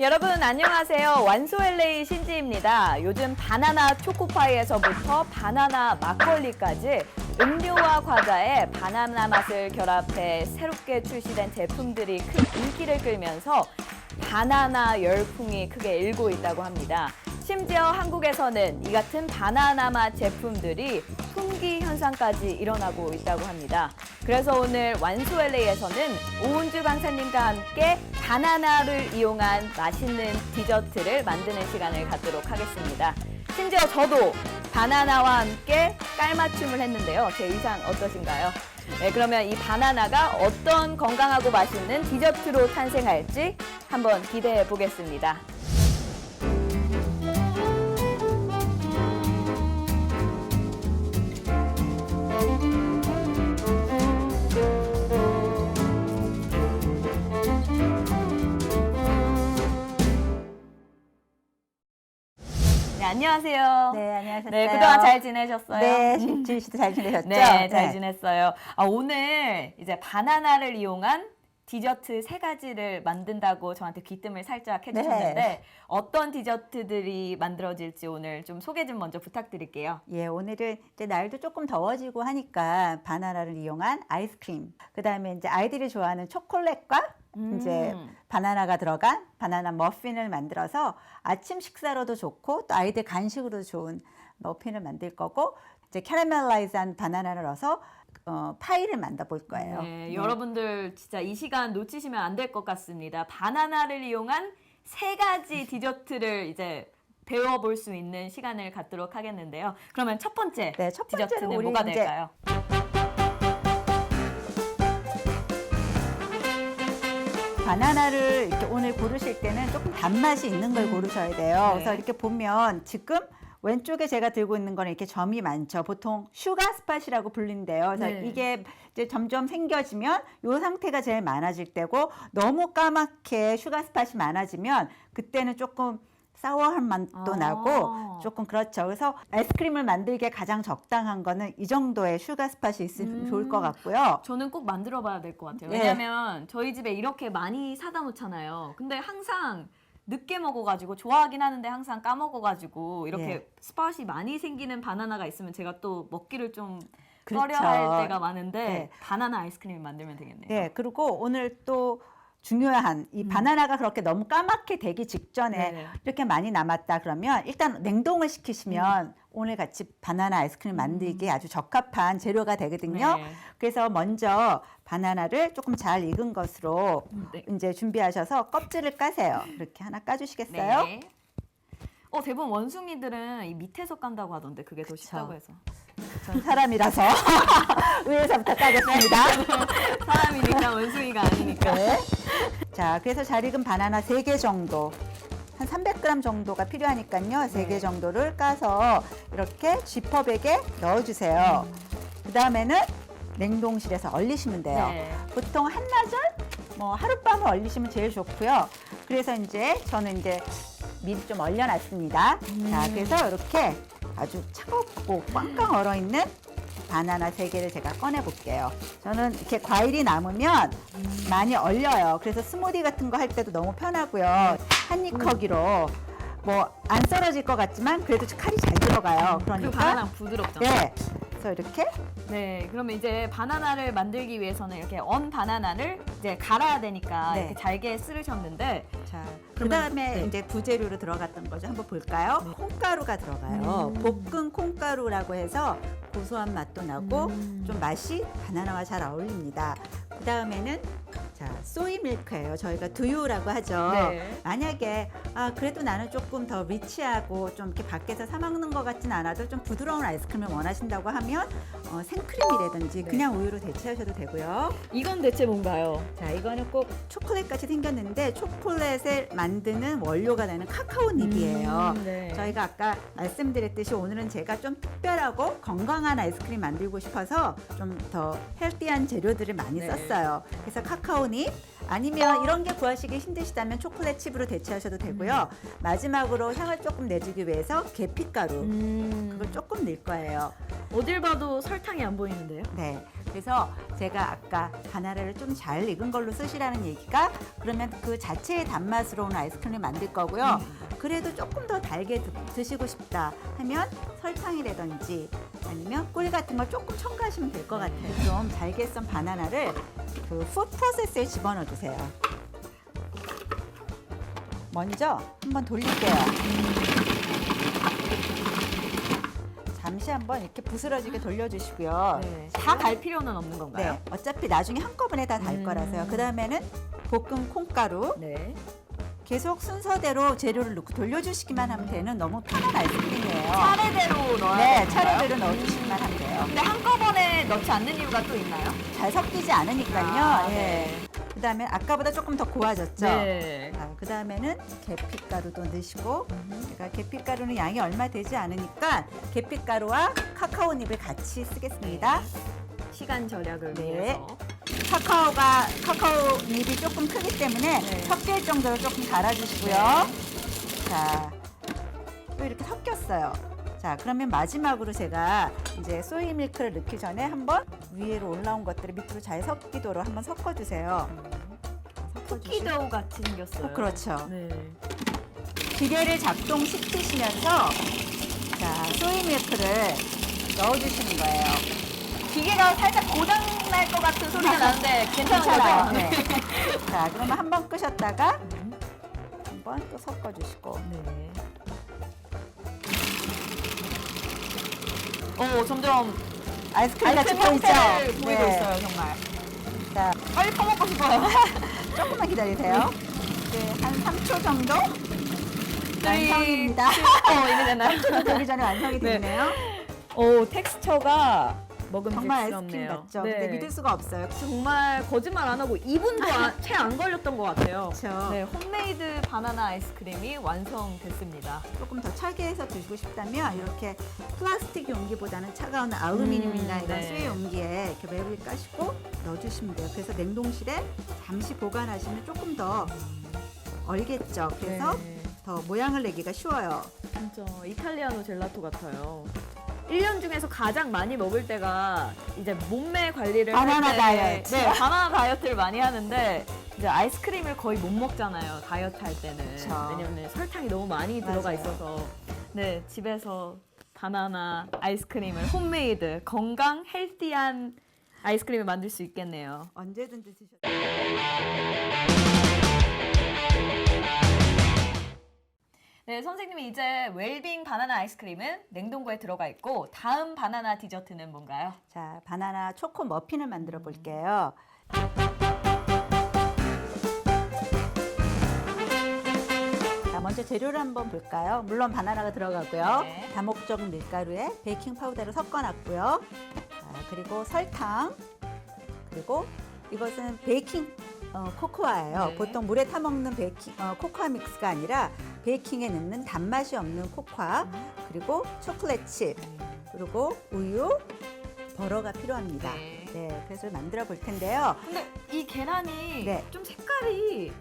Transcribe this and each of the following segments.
여러분 안녕하세요. 완소 LA 신지입니다. 요즘 바나나 초코파이에서부터 바나나 막걸리까지 음료와 과자에 바나나 맛을 결합해 새롭게 출시된 제품들이 큰 인기를 끌면서 바나나 열풍이 크게 일고 있다고 합니다. 심지어 한국에서는 이 같은 바나나 맛 제품들이 품귀 현상까지 일어나고 있다고 합니다. 그래서 오늘 완소 LA에서는 오은주 강사님과 함께 바나나를 이용한 맛있는 디저트를 만드는 시간을 갖도록 하겠습니다. 심지어 저도 바나나와 함께 깔맞춤을 했는데요. 제 의상 어떠신가요? 네, 그러면 이 바나나가 어떤 건강하고 맛있는 디저트로 탄생할지 한번 기대해 보겠습니다. 네, 안녕하세요. 네, 안녕하세요. 네, 그동안 잘 지내셨어요? 네, 지희 씨도 잘 지내셨죠? 네, 잘 지냈어요. 오늘 이제 바나나를 이용한 디저트 3가지를 만든다고 저한테 귀뜸을 살짝 해주셨는데 네. 어떤 디저트들이 만들어질지 오늘 좀 소개 좀 먼저 부탁드릴게요. 예, 오늘은 이제 날도 조금 더워지고 하니까 바나나를 이용한 아이스크림, 그다음에 이제 아이들이 좋아하는 초콜릿과 이제 바나나가 들어간 바나나 머핀을 만들어서 아침 식사로도 좋고 또 아이들 간식으로도 좋은 머핀을 만들 거고, 이제 캐러멜라이즈한 바나나를 넣어서 파이를 만들어 볼 거예요. 네, 여러분들 진짜 이 시간 놓치시면 안 될 것 같습니다. 바나나를 이용한 3가지 디저트를 이제 배워볼 수 있는 시간을 갖도록 하겠는데요. 그러면 첫 번째 네, 첫 번째는 디저트는 우리 뭐가 이제 될까요? 바나나를 이렇게 오늘 고르실 때는 조금 단맛이 있는 걸 고르셔야 돼요. 네. 그래서 이렇게 보면 지금 왼쪽에 제가 들고 있는 거는 이렇게 점이 많죠. 보통 슈가 스팟이라고 불린대요. 그래서 네. 이게 이제 점점 생겨지면 이 상태가 제일 많아질 때고, 너무 까맣게 슈가 스팟이 많아지면 그때는 조금 사워한 맛도 나고 조금 그렇죠. 그래서 아이스크림을 만들기에 가장 적당한 거는 이 정도의 슈가 스팟이 있으면 좋을 것 같고요. 저는 꼭 만들어 봐야 될 것 같아요. 네. 왜냐면 저희 집에 이렇게 많이 사다 놓잖아요. 근데 항상 늦게 먹어가지고 좋아하긴 하는데 항상 까먹어가지고 이렇게 네. 스팟이 많이 생기는 바나나가 있으면 제가 또 먹기를 좀 그렇죠. 꺼려할 때가 많은데 네. 바나나 아이스크림을 만들면 되겠네요. 네, 그리고 오늘 또 중요한 이 바나나가 그렇게 너무 까맣게 되기 직전에 네. 이렇게 많이 남았다 그러면 일단 냉동을 시키시면 오늘 같이 바나나 아이스크림 만들기에 아주 적합한 재료가 되거든요. 네. 그래서 먼저 바나나를 조금 잘 익은 것으로 네. 이제 준비하셔서 껍질을 까세요. 이렇게 하나 까주시겠어요? 네. 대부분 원숭이들은 이 밑에서 깐다고 하던데 그게 더 쉽다고 해서. 전 사람이라서 위에서부터 까겠습니다. 사람이니까 원숭이가 아니니까. 네. 자, 그래서 잘 익은 바나나 3개 정도, 한 300g 정도가 필요하니까요. 3개 정도를 까서 이렇게 지퍼백에 넣어주세요. 그 다음에는 냉동실에서 얼리시면 돼요. 네. 보통 한나절, 뭐 하룻밤을 얼리시면 제일 좋고요. 그래서 이제 저는 이제 미리 좀 얼려놨습니다. 자, 그래서 이렇게 아주 차갑고 꽝꽝 얼어있는 바나나 3개를 제가 꺼내볼게요. 저는 이렇게 과일이 남으면 많이 얼려요. 그래서 스무디 같은 거 할 때도 너무 편하고요. 한입 크기로 뭐 안 썰어질 것 같지만 그래도 칼이 잘 들어가요. 그 그러니까 바나나 부드럽잖아요. 네. 그래서 이렇게 네, 그러면 이제 바나나를 만들기 위해서는 이렇게 언 바나나를 이제 갈아야 되니까 네. 이렇게 잘게 썰으셨는데 자, 그러면- 그다음에 네. 이제 부재료로 들어갔던 거죠. 한번 볼까요? 콩가루가 들어가요. 볶은 콩가루라고 해서 고소한 맛도 나고 좀 맛이 바나나와 잘 어울립니다. 그다음에는 자, 소이 밀크예요. 저희가 두유라고 하죠. 네. 만약에 그래도 나는 조금 더 리치하고 좀 이렇게 밖에서 사 먹는 것 같진 않아도 좀 부드러운 아이스크림을 원하신다고 하면 생크림이라든지 그냥 우유로 대체하셔도 되고요. 이건 대체 뭔가요? 자, 이거는 꼭 초콜릿 같이 생겼는데 초콜릿을 만드는 원료가 되는 카카오 닙이에요. 네. 저희가 아까 말씀드렸듯이 오늘은 제가 좀 특별하고 건강한 아이스크림 만들고 싶어서 좀 더 헬티한 재료들을 많이 네. 썼어요. 그래서 카카오 카카오닙 아니면 이런 게 구하시기 힘드시다면 초콜릿 칩으로 대체하셔도 되고요. 마지막으로 향을 조금 내주기 위해서 계피가루 그걸 조금 넣을 거예요. 어딜 봐도 설탕이 안 보이는데요? 네. 그래서 제가 아까 바나나를 좀 잘 익은 걸로 쓰시라는 얘기가 그러면 그 자체의 단맛으로 오는 아이스크림을 만들 거고요. 그래도 조금 더 달게 드시고 싶다 하면 설탕이라든지 아니면 꿀 같은 걸 조금 첨가하시면 될 것 같아요. 좀 잘게 썬 바나나를 그 푸드 프로세서에 집어넣어 주세요. 먼저 한번 돌릴게요. 잠시 한번 이렇게 부스러지게 돌려주시고요. 네. 다 갈 필요는 없는 건가요? 네, 어차피 나중에 한꺼번에 다 달 거라서요. 그 다음에는 볶은 콩가루 네. 계속 순서대로 재료를 넣고 돌려주시기만 하면 되는 너무 편한 아이스크림이에요. 차례대로 넣어야 네, 되나요? 차례대로 넣어주시기만 하면 돼요. 근데 한꺼번에 넣지 않는 이유가 또 있나요? 잘 섞이지 않으니까요. 아, 예. 네. 그 다음에 아까보다 조금 더 고와졌죠. 네. 그 다음에는 계피가루도 넣으시고 제가 계피가루는 양이 얼마 되지 않으니까 계피가루와 카카오닙을 같이 쓰겠습니다. 시간 절약을 네. 위해서. 카카오닙이 조금 크기 때문에 네. 섞일 정도로 조금 갈아주시고요. 자, 또 이렇게 섞였어요. 자, 그러면 마지막으로 제가 이제 소이 밀크를 넣기 전에 한번 위로 올라온 것들을 밑으로 잘 섞이도록 한번 섞어주세요. 쿠키 도우 같이 생겼어요. 그렇죠. 네. 기계를 작동시키시면서 자, 소이 밀크를 넣어주시는 거예요. 기계가 살짝 고장 날 것 같은 소리가 나는데 괜찮은 괜찮아요. 거죠? 네. 자, 그러면 한번 끄셨다가 한번 또 섞어주시고. 네. 점점 아이스크림 같이 아이스크림 보이죠? 형태를 보이고 네. 있어요, 정말. 자, 빨리 퍼먹고 싶어요. 조금만 기다리세요. 네, 한 3초 정도 네. 완성입니다. 이미 됐나요? 3초 되기 전에 완성이 네. 됐네요. 텍스처가 정말 아이스크림 먹음직스럽네요. 같죠? 네. 근데 믿을 수가 없어요. 정말 거짓말 안 하고 2분도 채 안 걸렸던 것 같아요. 그렇죠. 네, 홈메이드 바나나 아이스크림이 완성됐습니다. 조금 더 차게 해서 드시고 싶다면 이렇게 플라스틱 용기보다는 차가운 알루미늄이나 이런 네. 수의 용기에 이렇게 맵을 까시고 넣어주시면 돼요. 그래서 냉동실에 잠시 보관하시면 조금 더 얼겠죠. 그래서 네. 더 모양을 내기가 쉬워요. 진짜 이탈리아노 젤라토 같아요. 1년 중에서 가장 많이 먹을 때가 이제 몸매 관리를 바나나 할 때, 다이어트. 네, 바나나 다이어트를 많이 하는데 이제 아이스크림을 거의 못 먹잖아요. 다이어트 할 때는. 그쵸. 왜냐면 설탕이 너무 많이 들어가 맞아요. 있어서. 네, 집에서 바나나 아이스크림을 홈메이드 건강 헬티한 아이스크림을 만들 수 있겠네요. 언제든지 드셔도 네, 선생님이 이제 웰빙 바나나 아이스크림은 냉동고에 들어가 있고 다음 바나나 디저트는 뭔가요? 자, 바나나 초코 머핀을 만들어 볼게요. 자, 먼저 재료를 한번 볼까요? 물론 바나나가 들어가고요. 네. 다목적 밀가루에 베이킹 파우더를 섞어놨고요. 그리고 설탕, 그리고 이것은 베이킹 코코아예요. 네. 보통 물에 타 먹는 코코아 믹스가 아니라 베이킹에 넣는 단맛이 없는 코코아, 그리고 초콜릿 칩, 그리고 우유, 버터가 필요합니다. 네. 네, 그래서 만들어 볼 텐데요. 근데 이 계란이 네. 좀 색깔이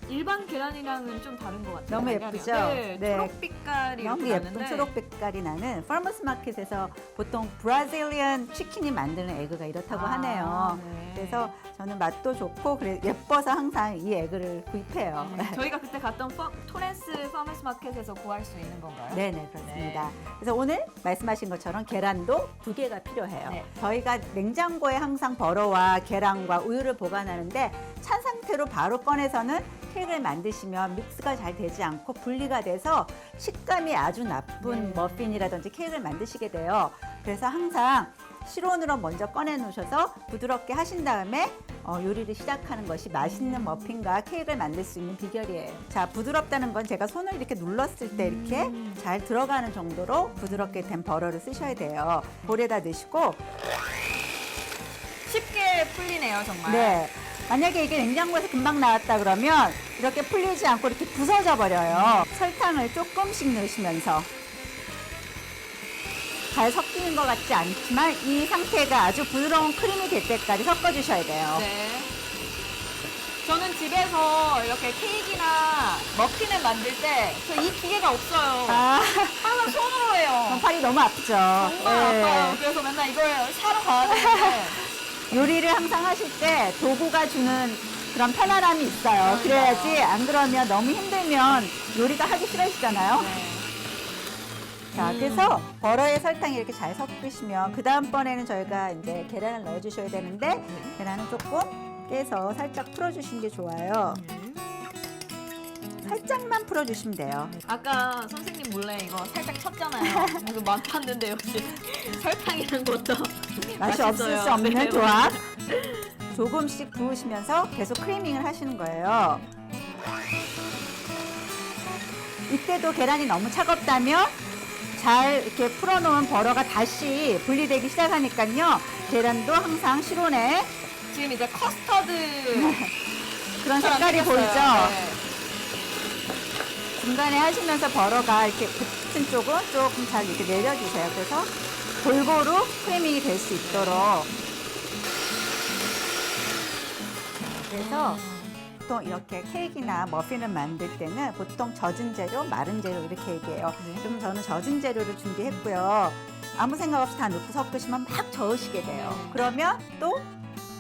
일반 계란이랑은 좀 다른 것 같아요. 너무 계란이요. 예쁘죠? 네, 네. 초록빛깔이 너무 이렇게 예쁜 나는데 초록빛깔이 나는 파머스 마켓에서 보통 브라질리언 치킨이 만드는 에그가 이렇다고 하네요. 네. 그래서 저는 맛도 좋고 그래 예뻐서 항상 이 에그를 구입해요. 저희가 그때 갔던 토렌스 파머스 마켓에서 구할 수 있는 건가요? 네네 그렇습니다. 그래서 오늘 말씀하신 것처럼 계란도 2개가 필요해요. 네. 저희가 냉장고에 항상 버터와 계란과 우유를 보관하는데 찬 상태로 바로 꺼내서는 케이크를 만드시면 믹스가 잘 되지 않고 분리가 돼서 식감이 아주 나쁜 네. 머핀이라든지 케이크를 만드시게 돼요. 그래서 항상 실온으로 먼저 꺼내 놓으셔서 부드럽게 하신 다음에 요리를 시작하는 것이 맛있는 머핀과 케이크를 만들 수 있는 비결이에요. 자, 부드럽다는 건 제가 손을 이렇게 눌렀을 때 이렇게 잘 들어가는 정도로 부드럽게 된 버터를 쓰셔야 돼요. 볼에다 넣으시고 쉽게 풀리네요, 정말. 네. 만약에 이게 냉장고에서 금방 나왔다 그러면 이렇게 풀리지 않고 이렇게 부서져 버려요. 설탕을 조금씩 넣으시면서 잘 섞이는 것 같지 않지만 이 상태가 아주 부드러운 크림이 될 때까지 섞어주셔야 돼요. 네. 저는 집에서 이렇게 케이크나 머핀을 만들 때 저 이 기계가 없어요. 아, 항상 손으로 해요. 팔이 너무 아프죠. 정말 네. 아파요. 그래서 맨날 이걸 사러 가야 되는데. 요리를 항상 하실 때 도구가 주는 그런 편안함이 있어요. 그래야지 안 그러면 너무 힘들면 요리가 하기 싫어지잖아요. 네. 자, 그래서 버터에 설탕이 이렇게 잘 섞으시면 그 다음번에는 저희가 이제 계란을 넣어주셔야 되는데 계란은 조금 깨서 살짝 풀어주시는 게 좋아요. 살짝만 풀어주시면 돼요. 아까 선생님 몰래 이거 살짝 쳤잖아요. 그래서 맛봤는데 역시 설탕이란 것도 맛이 맛있어요. 없을 수 없는 네. 조합. 조금씩 부으시면서 계속 크리밍을 하시는 거예요. 이때도 계란이 너무 차갑다면 잘 이렇게 풀어놓은 버터가 다시 분리되기 시작하니까요. 계란도 항상 실온에 지금 이제 커스터드 그런 색깔이 보이죠? 네. 중간에 하시면서 버터가 이렇게 붙은 쪽은 조금 잘 이렇게 내려주세요. 그래서 골고루 크리밍이 될 수 있도록. 그래서 보통 이렇게 케이크나 머핀을 만들 때는 보통 젖은 재료, 마른 재료 이렇게 얘기해요. 네. 그럼 저는 젖은 재료를 준비했고요. 아무 생각 없이 다 넣고 섞으시면 막 저으시게 돼요. 그러면 또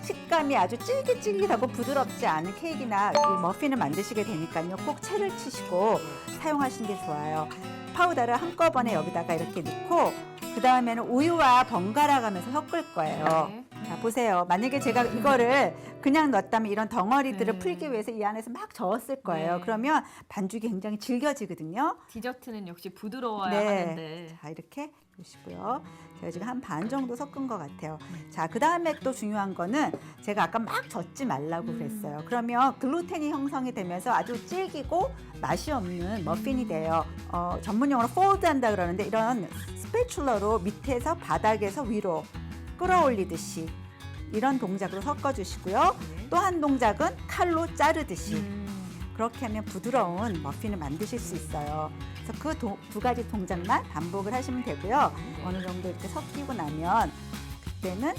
식감이 아주 쫄깃쫄깃하고 부드럽지 않은 케이크나 이 머핀을 만드시게 되니까요. 꼭 채를 치시고 사용하시는 게 좋아요. 파우더를 한꺼번에 여기다가 이렇게 넣고 그 다음에는 우유와 번갈아 가면서 섞을 거예요. 네. 자, 보세요. 만약에 제가 이거를 그냥 넣었다면 이런 덩어리들을 네. 풀기 위해서 이 안에서 막 저었을 거예요. 네. 그러면 반죽이 굉장히 질겨지거든요. 디저트는 역시 부드러워야 네. 하는데. 자, 이렇게 보시고요. 제가 지금 한 반 정도 섞은 것 같아요. 자, 그 다음에 또 중요한 거는 제가 아까 막 젓지 말라고 그랬어요. 그러면 글루텐이 형성이 되면서 아주 질기고 맛이 없는 머핀이 돼요. 전문 용어로 폴드 한다 그러는데 이런 스패츌러로 밑에서 바닥에서 위로 끌어올리듯이 이런 동작으로 섞어주시고요. 네. 또 한 동작은 칼로 자르듯이 음. 그렇게 하면 부드러운 머핀을 만드실 수 있어요. 그래서 그 두 가지 동작만 반복을 하시면 되고요. 어느 정도 이렇게 섞이고 나면 그때는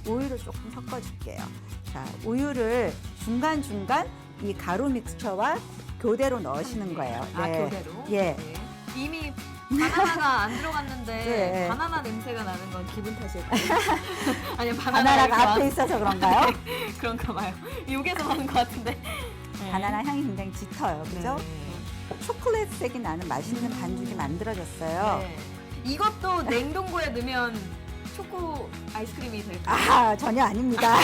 우유를 조금 섞어줄게요. 자, 우유를 중간중간 이 가루 믹스처와 교대로 넣으시는 거예요. 아, 네. 교대로? 예. 네. 이미 바나나가 안 들어갔는데 네. 바나나 냄새가 나는 건 기분 탓일까요? 아니면 바나나가 앞에 있어서 그런가요? 그런가 봐요. 욕에서 나는 것 같은데. 네. 바나나 향이 굉장히 짙어요. 그죠? 네. 초콜릿색이 나는 맛있는 반죽이 만들어졌어요. 네. 이것도 냉동고에 넣으면 초코 아이스크림이 될까요? 아, 전혀 아닙니다.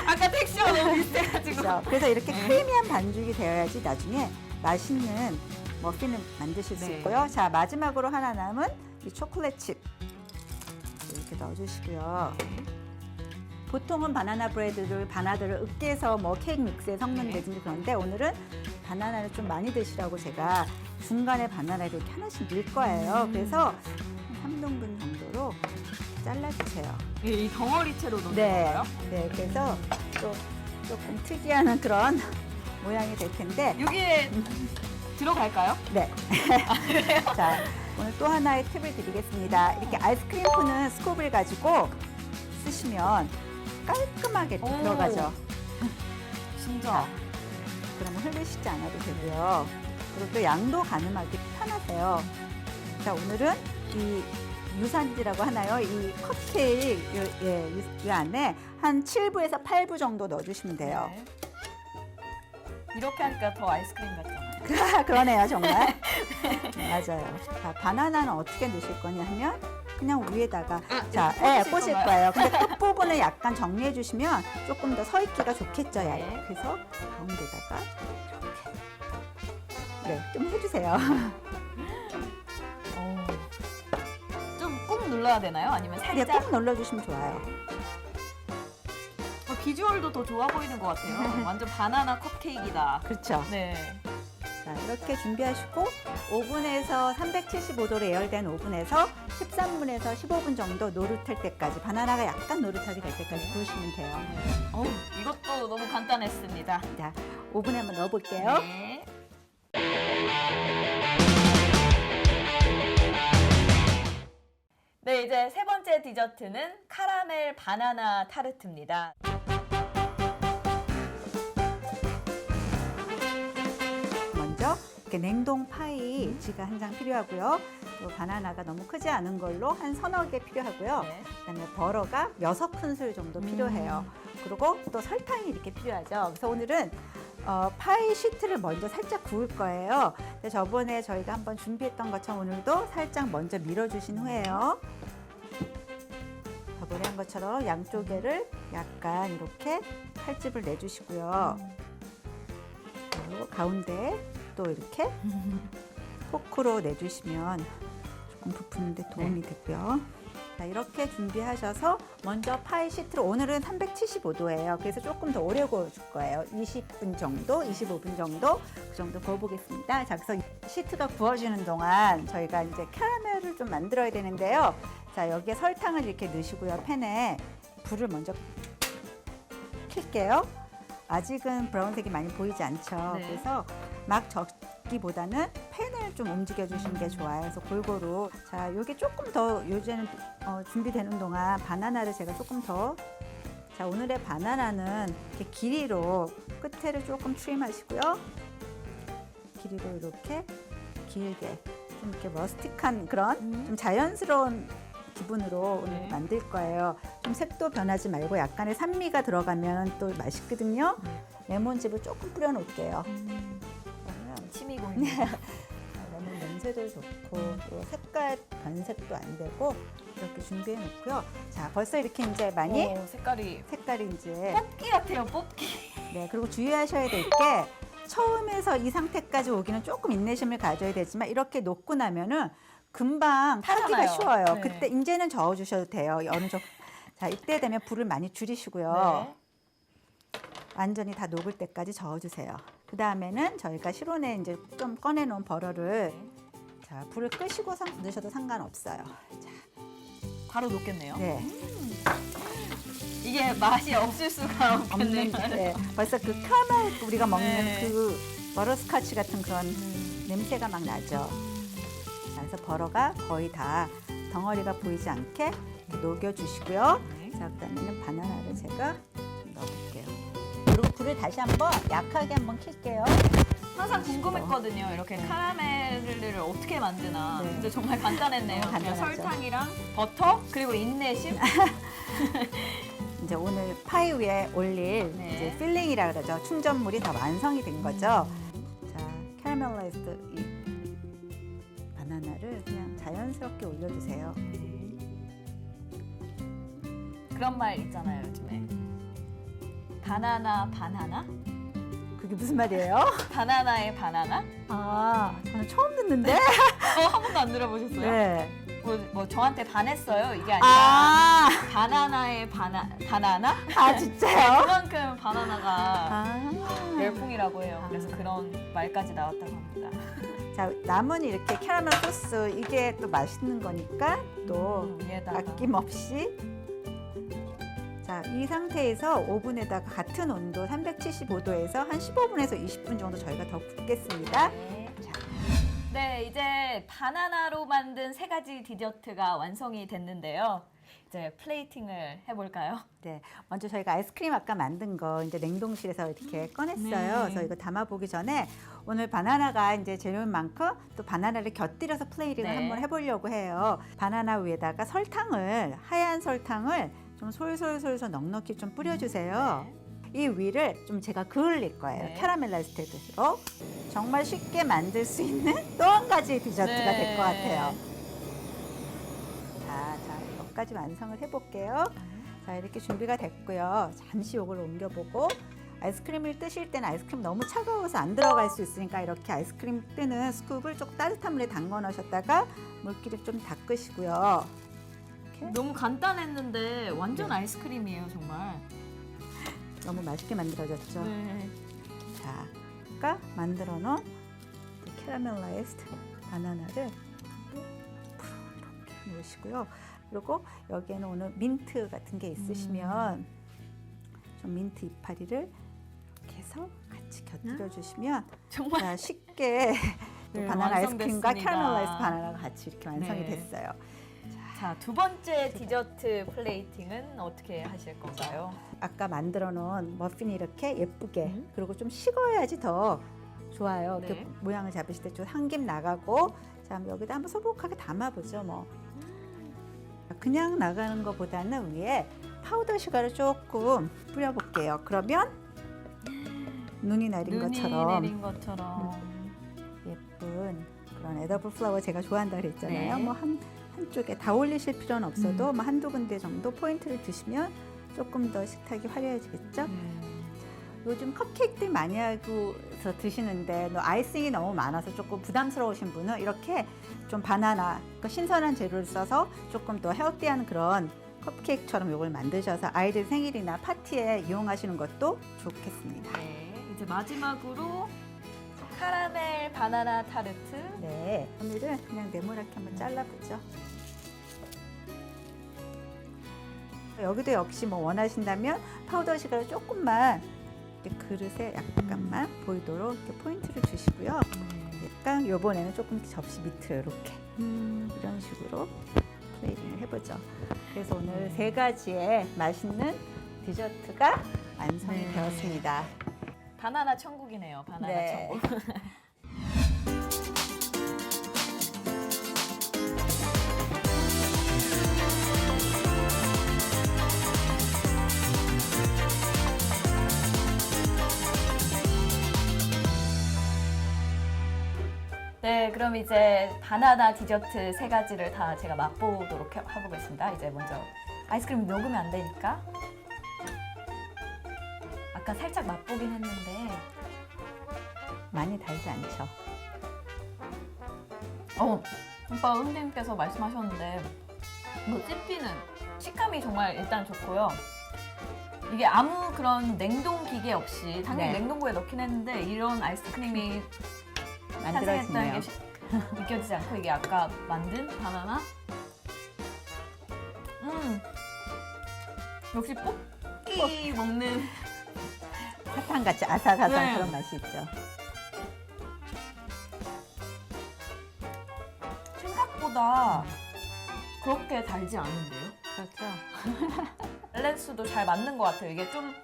아까 텍스처가 너무 비슷해가지고. 그렇죠? 그래서 이렇게 네. 크리미한 반죽이 되어야지 나중에 맛있는 머핀을 만드실 수 네. 있고요. 자, 마지막으로 하나 남은 이 초콜릿 칩 이렇게 넣어주시고요. 보통은 바나나 브레드를 바나나를 으깨서 뭐 케이크 믹스에 섞는다든지 그런데 오늘은 바나나를 좀 많이 드시라고 제가 중간에 바나나를 이렇게 하나씩 넣을 거예요. 그래서 3등분 정도로 잘라주세요. 이 덩어리채로 넣는 네, 건가요? 네, 그래서 또 조금 특이한 그런 모양이 될 텐데, 여기에 들어갈까요? 네. 자, 오늘 또 하나의 팁을 드리겠습니다. 이렇게 아이스크림 푸는 스쿱을 가지고 쓰시면 깔끔하게 오. 들어가죠. 진짜. 그러면 흘리시지 않아도 되고요. 그리고 또 양도 가늠하기 편하세요. 자, 오늘은 이 유산지라고 하나요? 이 컵케이크 이 안에 한 7부에서 8부 정도 넣어주시면 돼요. 네. 이렇게 하니까 더 아이스크림 같잖아요. 그러네요, 정말. 맞아요. 자, 바나나는 어떻게 넣으실 거냐 하면 그냥 위에다가 자, 이렇게 꽂으실 꽂을 건가요? 거예요. 근데 끝부분을 약간 정리해 주시면 조금 더 서 있기가 좋겠죠. 네. 그래서 가운데다가 이렇게 네, 좀 해주세요. 좀 꾹 눌러야 되나요? 아니면 네, 살짝? 꼭 눌러주시면 좋아요. 비주얼도 더 좋아 보이는 것 같아요. 완전 바나나 컵케이크이다. 그렇죠. 네. 자, 이렇게 준비하시고 오븐에서 375도로 예열된 오븐에서 13분에서 15분 정도 노릇할 때까지 바나나가 약간 노릇하게 될 때까지 구우시면 돼요. 이것도 너무 간단했습니다. 자, 오븐에 한번 넣어볼게요. 네. 네, 이제 세 번째 디저트는 카라멜 바나나 타르트입니다. 필요하고요. 이렇게 냉동 파이지가 한 장 필요하고요. 또 바나나가 너무 크지 않은 걸로 한 서너 개 필요하고요. 네. 그다음에 버러가 6큰술 정도 필요해요. 그리고 또 설탕이 이렇게 필요하죠. 그래서 오늘은 파이 시트를 먼저 살짝 구울 거예요. 근데 저번에 저희가 한번 준비했던 것처럼 오늘도 살짝 먼저 밀어주신 후에요. 저번에 한 것처럼 양쪽에를 약간 이렇게 칼집을 내주시고요. 그리고 가운데 또 이렇게 포크로 내주시면 조금 부푸는데 도움이 되고요. 자, 이렇게 준비하셔서 먼저 파이 시트를 오늘은 375도예요. 그래서 조금 더 오래 구워줄 거예요. 20분 정도, 25분 정도 그 정도 구워보겠습니다. 자, 그래서 시트가 구워지는 동안 저희가 이제 캐러멜을 좀 만들어야 되는데요. 자, 여기에 설탕을 이렇게 넣으시고요. 팬에 불을 먼저 켤게요. 아직은 브라운색이 많이 보이지 않죠. 네. 그래서 막 적기보다는 팬을 좀 움직여 주시는 게 좋아요. 그래서 골고루. 자, 요게 조금 더 요새는 준비되는 동안 바나나를 제가 조금 더. 자, 오늘의 바나나는 이렇게 길이로 끝에를 조금 트림하시고요. 길이로 이렇게 길게 좀 이렇게 머스틱한 그런 좀 자연스러운 기분으로 오늘 네. 만들 거예요. 좀 색도 변하지 말고 약간의 산미가 들어가면 또 맛있거든요. 레몬즙을 조금 뿌려 놓을게요. 그러면 침이 고입니다. 레몬 냄새도 좋고 또 색깔 변색도 안 되고 이렇게 준비해 놓고요. 자, 벌써 이렇게 이제 많이 색깔이 색깔이 이제 뽑기 같아요, 뽑기. 네, 그리고 주의하셔야 될 게 처음에서 이 상태까지 오기는 조금 인내심을 가져야 되지만 이렇게 놓고 나면은 금방 타기가 타잖아요. 쉬워요. 네. 그때 이제는 저어 주셔도 돼요. 어느 정도. 자, 이때 되면 불을 많이 줄이시고요. 네. 완전히 다 녹을 때까지 저어 주세요. 그 다음에는 저희가 실온에 이제 좀 꺼내 놓은 버러를 자, 불을 끄시고 넣으셔도 상관없어요. 자, 바로 녹겠네요. 네. 이게 맛이 없을 수가 없겠네요. 없는 네. 벌써 그 카라멜 우리가 먹는 네. 그 버러스카치 같은 그런 냄새가 막 나죠. 자, 그래서 버러가 거의 다 덩어리가 보이지 않게 이렇게 녹여주시고요. 네. 자, 그다음에는 바나나를 제가 넣어볼게요. 그리고 불을 다시 한번 약하게 한번 킬게요. 항상 궁금했거든요. 이렇게 카라멜을 어떻게 만드나. 네. 근데 정말 간단했네요. 너무 그냥 간단하죠. 설탕이랑 버터 그리고 인내심. 이제 오늘 파이 위에 올릴 네. 이제 필링이라 그러죠. 충전물이 다 완성이 된 거죠. 자, 캐러멜라이즈드 이 바나나를 그냥 자연스럽게 올려주세요. 그런 말 있잖아요, 요즘에. 바나나 바나나? 그게 무슨 말이에요? 바나나의 바나나? 아, 저는 처음 듣는데? 한 번도 안 들어보셨어요? 네. 뭐 저한테 반했어요? 이게 아니라 아, 바나나의 바나나? 아 진짜요? 그만큼 바나나가 아. 열풍이라고 해요. 그래서 그런 말까지 나왔다고 합니다. 자, 남은 이렇게 캐러멜 소스 이게 또 맛있는 거니까 또 위에다가 아낌없이 자, 이 상태에서 오븐에다가 같은 온도 375도에서 한 15분에서 20분 정도 저희가 더 굽겠습니다. 네. 자, 네, 이제 바나나로 만든 세 가지 디저트가 완성이 됐는데요. 이제 플레이팅을 해볼까요? 네, 먼저 저희가 아이스크림 아까 만든 거 이제 냉동실에서 이렇게 꺼냈어요. 네. 그래서 이거 담아보기 전에 오늘 바나나가 이제 재료인 만큼 또 바나나를 곁들여서 플레이팅을 네. 한번 해보려고 해요. 바나나 위에다가 설탕을 하얀 설탕을 좀 솔솔솔솔 넉넉히 좀 뿌려주세요. 이 위를 좀 제가 그을릴 거예요. 네. 캐러멜라이즈드로 정말 쉽게 만들 수 있는 또 한 가지 디저트가 네. 될 것 같아요. 자, 여기까지 완성을 해볼게요. 자, 이렇게 준비가 됐고요. 잠시 이걸 옮겨보고 아이스크림을 뜨실 때는 아이스크림 너무 차가워서 안 들어갈 수 있으니까 이렇게 아이스크림 뜨는 스쿱을 조금 따뜻한 물에 담궈 놓으셨다가 물기를 좀 닦으시고요. 이렇게 너무 간단했는데 완전 아이스크림이에요, 정말. 너무 맛있게 만들어졌죠. 네. 자, 아까 만들어 놓은 캐러멜라이즈드 바나나를 이렇게 넣으시고요. 그리고 여기에는 오늘 민트 같은 게 있으시면 좀 민트 이파리를 이렇게 해서 같이 곁들여 주시면 정말 자, 쉽게 네, 바나나 아이스크림과 완성됐습니다. 캐러멜라이즈드 바나나가 같이 이렇게 완성이 네. 됐어요. 자, 두 번째 디저트 플레이팅은 어떻게 하실 건가요? 아까 만들어 놓은 머핀이 이렇게 예쁘게 음. 그리고 좀 식어야지 더 좋아요. 이렇게 네. 모양을 잡으실 때 좀 한김 나가고, 자, 여기다 한번 소복하게 담아보죠, 뭐. 그냥 나가는 것보다는 위에 파우더 슈가를 조금 뿌려볼게요. 그러면 눈이 내린 것처럼 내린 것처럼. 예쁜 그런 에더블 플라워 제가 좋아한다 그랬잖아요. 네. 뭐 한쪽에 다 올리실 필요는 없어도 뭐 한두 군데 정도 포인트를 두시면 조금 더 식탁이 화려해지겠죠. 요즘 컵케이크들 많이 하고서 드시는데 아이싱이 너무 많아서 조금 부담스러우신 분은 이렇게 좀 바나나, 그 신선한 재료를 써서 조금 더 헬티한 그런 컵케이크처럼 이걸 만드셔서 아이들 생일이나 파티에 이용하시는 것도 좋겠습니다. 네, 이제 마지막으로 카라멜 바나나 타르트. 네, 오늘은 그냥 네모나게 한번 잘라보죠. 여기도 역시 뭐 원하신다면 파우더 슈가를 조금만 이렇게 그릇에 약간만 보이도록 이렇게 포인트를 주시고요. 약간 요번에는 조금 접시 밑으로 이렇게 이런 식으로 플레이팅을 해보죠. 그래서 오늘 세 가지의 맛있는 디저트가 완성이 되었습니다. 바나나 천국이네요. 바나나 네. 천국. 네, 그럼 이제 바나나 디저트 세 가지를 다 제가 맛보도록 해보겠습니다. 이제 먼저 아이스크림 녹으면 안 되니까. 아까 살짝 맛보긴 했는데, 많이 달지 않죠? 오빠 선생님께서 말씀하셨는데 이거 씹히는 식감이 정말 일단 좋고요. 이게 아무 그런 냉동 기계 없이 당연히 네. 냉동고에 넣긴 했는데 이런 아이스크림이 탄생했다는 만들어지네요. 게 느껴지지 않고 이게 아까 만든 바나나 역시 뽑기 먹는 사탕같이 아삭아삭 네. 그런 맛이 있죠. 생각보다 그렇게 달지 않은데요? 그렇죠. 밸런스도 잘 맞는 것 같아요. 이게 좀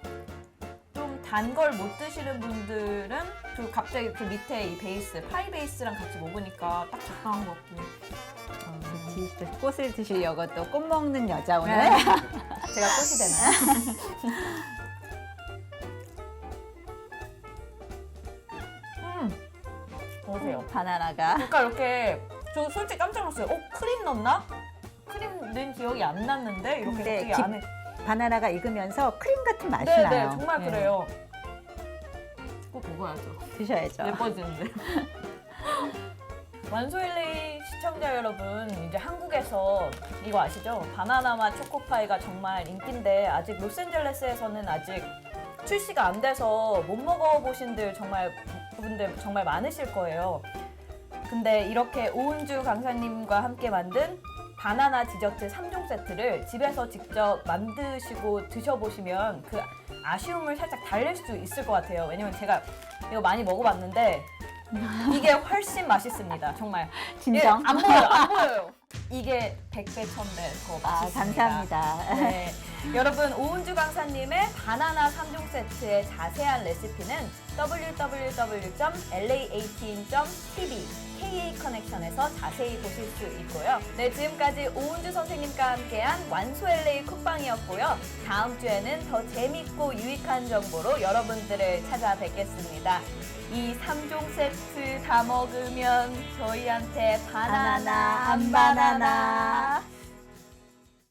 단 걸 못 드시는 분들은 그 갑자기 그 밑에 이 베이스, 파이 베이스랑 같이 먹으니까 딱 적당한 것 같고. 꽃을 드시려고 또 꽃 먹는 여자 오늘. 네. 제가 꽃이 되나요? 보세요. 바나나가 그러니까 이렇게 저 솔직히 깜짝 놀랐어요. 크림 넣나? 크림 넣은 기억이 안 났는데 이렇게 근데 갑자기 안에. 바나나가 익으면서 크림 같은 맛이 네, 나요. 네, 정말 네. 그래요. 꼭 먹어야죠. 드셔야죠. 예뻐지는데. 완소 LA 시청자 여러분, 이제 한국에서 이거 아시죠? 바나나 맛 초코파이가 정말 인기인데 아직 로스앤젤레스에서는 아직 출시가 안 돼서 못 먹어보신 분들 정말 많으실 거예요. 근데 이렇게 오은주 강사님과 함께 만든 바나나 디저트 3종 세트를 집에서 직접 만드시고 드셔보시면 그 아쉬움을 살짝 달랠 수 있을 것 같아요. 왜냐면 제가 이거 많이 먹어봤는데 이게 훨씬 맛있습니다. 정말. 진정? 예, 안 보여요. 이게 100배, 1000배 더 아, 맛있습니다. 감사합니다. 네. 여러분, 오은주 강사님의 바나나 3종 세트의 자세한 레시피는 www.la18.tv KA 커넥션에서 자세히 보실 수 있고요. 네, 지금까지 오은주 선생님과 함께한 완소 LA 쿡방이었고요. 다음 주에는 더 재밌고 유익한 정보로 여러분들을 찾아뵙겠습니다. 이 3종 세트 다 먹으면 저희한테 바나나 안 바나나